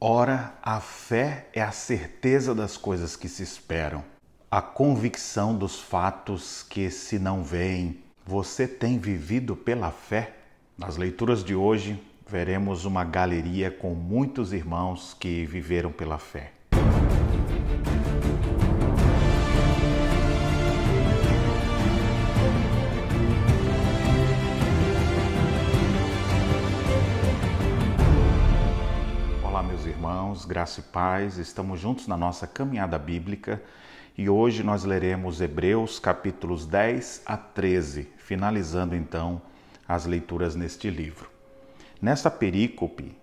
Ora, a fé é a certeza das coisas que se esperam, a convicção dos fatos que se não veem. Você tem vivido pela fé? Nas leituras de hoje, veremos uma galeria com muitos irmãos que viveram pela fé. Olá, meus irmãos, graça e paz, estamos juntos na nossa caminhada bíblica e hoje nós leremos Hebreus capítulos 10 a 13, finalizando então as leituras neste livro. Nesta perícope,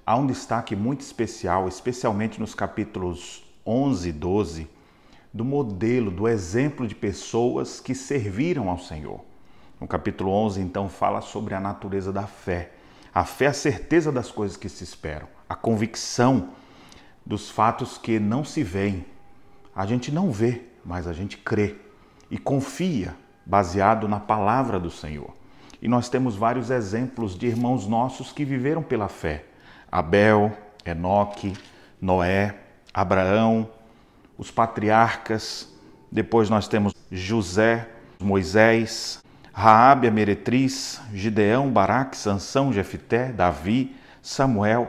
há um destaque muito especial, especialmente nos capítulos 11 e 12, do modelo, do exemplo de pessoas que serviram ao Senhor. No capítulo 11, então, fala sobre a natureza da fé. A fé é a certeza das coisas que se esperam, a convicção dos fatos que não se veem. A gente não vê, mas a gente crê e confia, baseado na palavra do Senhor. E nós temos vários exemplos de irmãos nossos que viveram pela fé. Abel, Enoque, Noé, Abraão, os patriarcas. Depois nós temos José, Moisés, Raabe a meretriz, Gideão, Baraque, Sansão, Jefité, Davi, Samuel.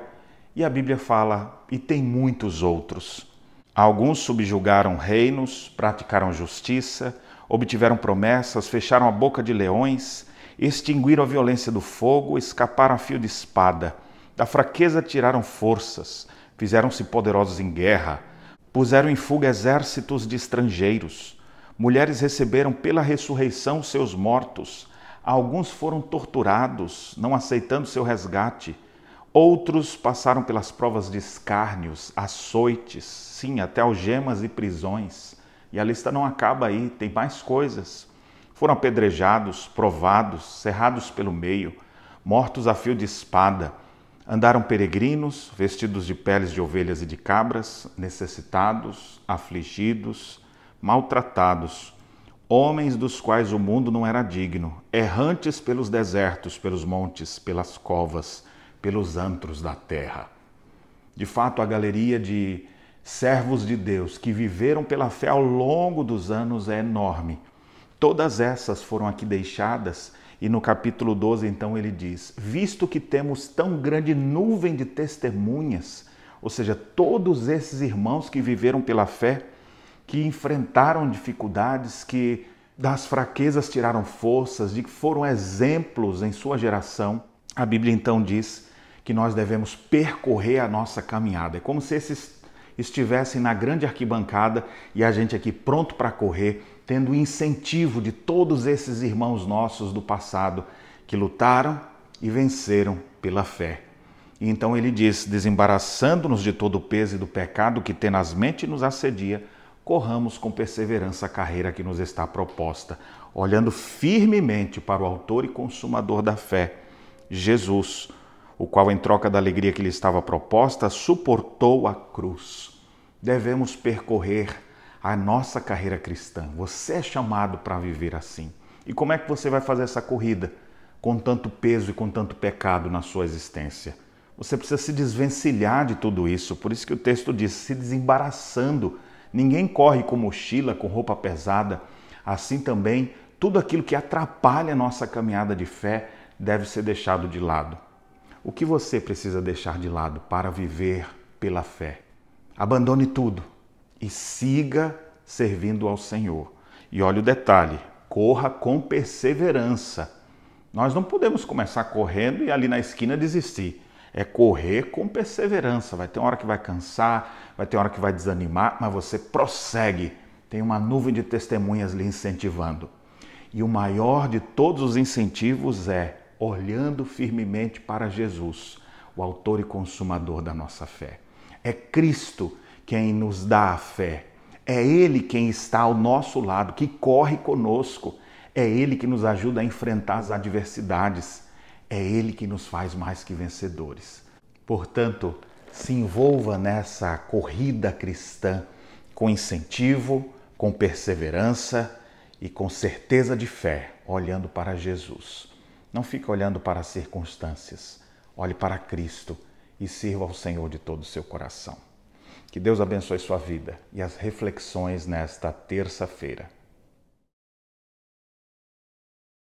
E a Bíblia fala, e tem muitos outros. Alguns subjugaram reinos, praticaram justiça, obtiveram promessas, fecharam a boca de leões, extinguiram a violência do fogo, escaparam a fio de espada. Da fraqueza tiraram forças, fizeram-se poderosos em guerra, puseram em fuga exércitos de estrangeiros. Mulheres receberam pela ressurreição seus mortos. Alguns foram torturados, não aceitando seu resgate. Outros passaram pelas provas de escárnios, açoites, sim, até algemas e prisões. E a lista não acaba aí, tem mais coisas. Foram apedrejados, provados, cerrados pelo meio, mortos a fio de espada. Andaram peregrinos, vestidos de peles de ovelhas e de cabras, necessitados, afligidos, maltratados, homens dos quais o mundo não era digno, errantes pelos desertos, pelos montes, pelas covas, pelos antros da terra. De fato, a galeria de servos de Deus que viveram pela fé ao longo dos anos é enorme. Todas essas foram aqui deixadas e no capítulo 12, então, ele diz: visto que temos tão grande nuvem de testemunhas, ou seja, todos esses irmãos que viveram pela fé, que enfrentaram dificuldades, que das fraquezas tiraram forças, de que foram exemplos em sua geração, a Bíblia então diz que nós devemos percorrer a nossa caminhada. É como se esses estivessem na grande arquibancada e a gente aqui pronto para correr, tendo o incentivo de todos esses irmãos nossos do passado que lutaram e venceram pela fé. E então ele diz: desembaraçando-nos de todo o peso e do pecado que tenazmente nos assedia, corramos com perseverança a carreira que nos está proposta, olhando firmemente para o autor e consumador da fé, Jesus, o qual, em troca da alegria que lhe estava proposta, suportou a cruz. Devemos percorrer a nossa carreira cristã. Você é chamado para viver assim. E como é que você vai fazer essa corrida com tanto peso e com tanto pecado na sua existência? Você precisa se desvencilhar de tudo isso. Por isso que o texto diz, se desembaraçando. Ninguém corre com mochila, com roupa pesada. Assim também, tudo aquilo que atrapalha a nossa caminhada de fé deve ser deixado de lado. O que você precisa deixar de lado para viver pela fé? Abandone tudo e siga servindo ao Senhor. E olha o detalhe, corra com perseverança. Nós não podemos começar correndo e ali na esquina desistir. É correr com perseverança. Vai ter uma hora que vai cansar, vai ter uma hora que vai desanimar, mas você prossegue. Tem uma nuvem de testemunhas lhe incentivando. E o maior de todos os incentivos é olhando firmemente para Jesus, o autor e consumador da nossa fé. É Cristo quem nos dá a fé. É Ele quem está ao nosso lado, que corre conosco. É Ele que nos ajuda a enfrentar as adversidades. É Ele que nos faz mais que vencedores. Portanto, se envolva nessa corrida cristã com incentivo, com perseverança e com certeza de fé, olhando para Jesus. Não fique olhando para as circunstâncias. Olhe para Cristo e sirva ao Senhor de todo o seu coração. Que Deus abençoe sua vida e as reflexões nesta terça-feira.